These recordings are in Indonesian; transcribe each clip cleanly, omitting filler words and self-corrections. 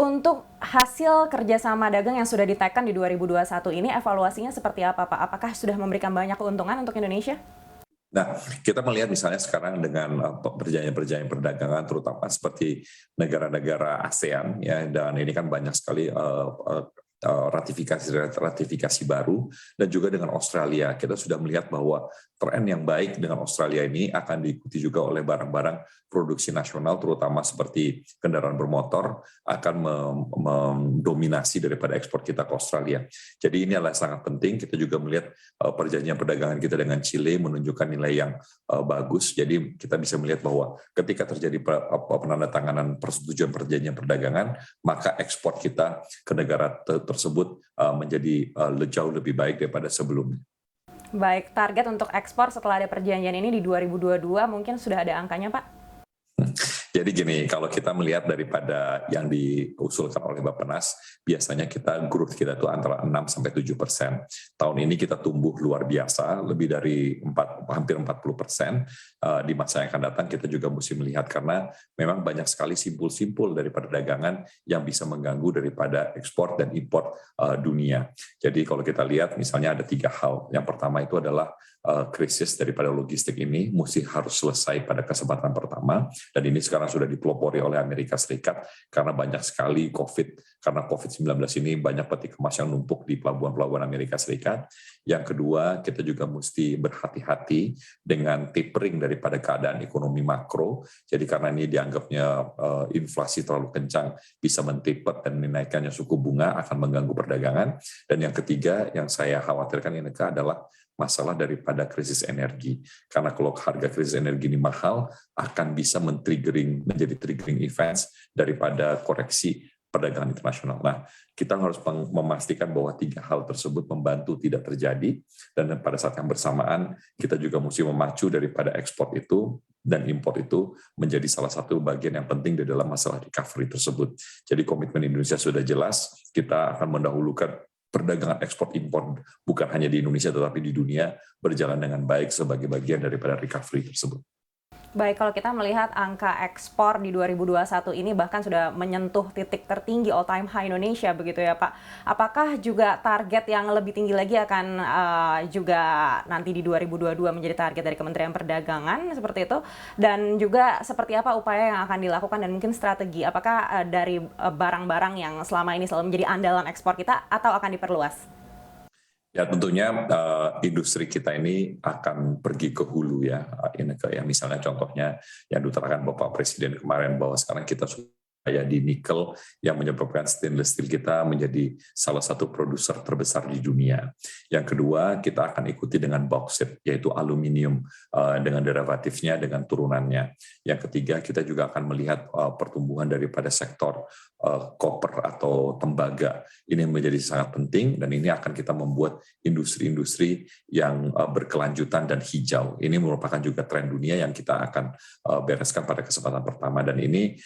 Untuk hasil kerjasama dagang yang sudah ditekan di 2021 ini, evaluasinya seperti apa, Pak? Apakah sudah memberikan banyak keuntungan untuk Indonesia? Nah, kita melihat misalnya sekarang dengan perjanjian-perjanjian perdagangan, terutama seperti negara-negara ASEAN, ya, dan ini kan banyak sekali ratifikasi baru, dan juga dengan Australia. Kita sudah melihat bahwa tren yang baik dengan Australia ini akan diikuti juga oleh barang-barang produksi nasional, terutama seperti kendaraan bermotor, akan mendominasi daripada ekspor kita ke Australia. Jadi ini adalah sangat penting. Kita juga melihat perjanjian perdagangan kita dengan Chile menunjukkan nilai yang bagus. Jadi kita bisa melihat bahwa ketika terjadi penandatanganan persetujuan perjanjian perdagangan, maka ekspor kita ke negara tersebut menjadi jauh lebih baik daripada sebelumnya. Baik, target untuk ekspor setelah ada perjanjian ini di 2022 mungkin sudah ada angkanya, Pak? Jadi gini, kalau kita melihat daripada yang diusulkan oleh Bappenas, biasanya growth kita itu antara 6-7%. Tahun ini kita tumbuh luar biasa, lebih dari hampir 40%. Di masa yang akan datang kita juga mesti melihat, karena memang banyak sekali simpul-simpul daripada dagangan yang bisa mengganggu daripada ekspor dan impor dunia. Jadi kalau kita lihat misalnya ada 3 hal. Yang pertama itu adalah krisis daripada logistik ini mesti harus selesai pada kesempatan pertama, dan ini sekarang sudah dipelopori oleh Amerika Serikat karena banyak sekali karena COVID-19 ini banyak peti kemas yang numpuk di pelabuhan-pelabuhan Amerika Serikat. Yang kedua, kita juga mesti berhati-hati dengan tapering daripada keadaan ekonomi makro. Jadi karena ini dianggapnya inflasi terlalu kencang bisa men-taper dan menaikkannya suku bunga akan mengganggu perdagangan. Dan yang ketiga yang saya khawatirkan ini adalah masalah daripada krisis energi. Karena kalau harga krisis energi ini mahal, akan bisa menjadi triggering events daripada koreksi perdagangan internasional. Nah, kita harus memastikan bahwa 3 hal tersebut membantu tidak terjadi, dan pada saat yang bersamaan kita juga mesti memacu daripada ekspor itu dan impor itu menjadi salah satu bagian yang penting di dalam masalah recovery tersebut. Jadi komitmen Indonesia sudah jelas, kita akan mendahulukan perdagangan ekspor impor bukan hanya di Indonesia tetapi di dunia berjalan dengan baik sebagai bagian daripada recovery tersebut. Baik, kalau kita melihat angka ekspor di 2021 ini bahkan sudah menyentuh titik tertinggi all time high Indonesia begitu ya, Pak. Apakah juga target yang lebih tinggi lagi akan juga nanti di 2022 menjadi target dari Kementerian Perdagangan seperti itu? Dan juga seperti apa upaya yang akan dilakukan dan mungkin strategi? Apakah dari barang-barang yang selama ini selalu menjadi andalan ekspor kita atau akan diperluas? Ya tentunya industri kita ini akan pergi ke hulu ya, ya misalnya contohnya yang diutarakan Bapak Presiden kemarin bahwa sekarang kita sudah di nikel yang menyebabkan stainless steel kita menjadi salah satu produser terbesar di dunia. Yang kedua, kita akan ikuti dengan bauxite, yaitu aluminium dengan derivatifnya, dengan turunannya. Yang ketiga, kita juga akan melihat pertumbuhan daripada sektor koper atau tembaga. Ini menjadi sangat penting, dan ini akan kita membuat industri-industri yang berkelanjutan dan hijau. Ini merupakan juga tren dunia yang kita akan bereskan pada kesempatan pertama, dan ini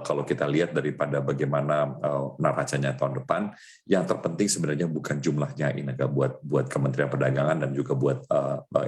kalau kita lihat daripada bagaimana neracanya tahun depan, yang terpenting sebenarnya bukan jumlahnya Inega buat Kementerian Perdagangan dan juga buat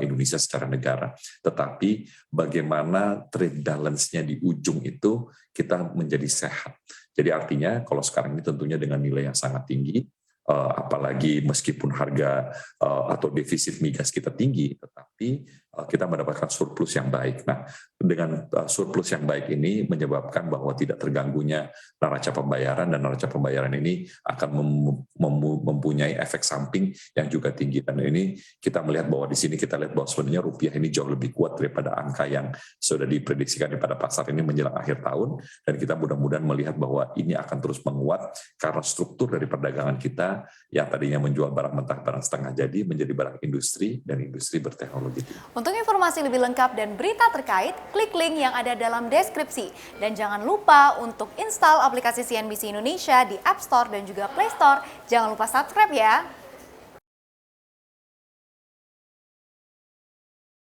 Indonesia secara negara, tetapi bagaimana trade balance-nya di ujung itu kita menjadi sehat. Jadi artinya kalau sekarang ini tentunya dengan nilai yang sangat tinggi, apalagi meskipun harga atau defisit migas kita tinggi, tetapi kita mendapatkan surplus yang baik. Nah, dengan surplus yang baik ini menyebabkan bahwa tidak terganggunya neraca pembayaran, dan neraca pembayaran ini akan mempunyai efek samping yang juga tinggi. Dan ini kita melihat bahwa di sini kita lihat bahwa sebenarnya rupiah ini jauh lebih kuat daripada angka yang sudah diprediksikan pada pasar ini menjelang akhir tahun, dan kita mudah-mudahan melihat bahwa ini akan terus menguat karena struktur dari perdagangan kita yang tadinya menjual barang mentah, barang setengah jadi, menjadi barang industri dan industri berteknologi. Untuk informasi lebih lengkap dan berita terkait, klik link yang ada dalam deskripsi. Dan jangan lupa untuk install aplikasi CNBC Indonesia di App Store dan juga Play Store. Jangan lupa subscribe ya.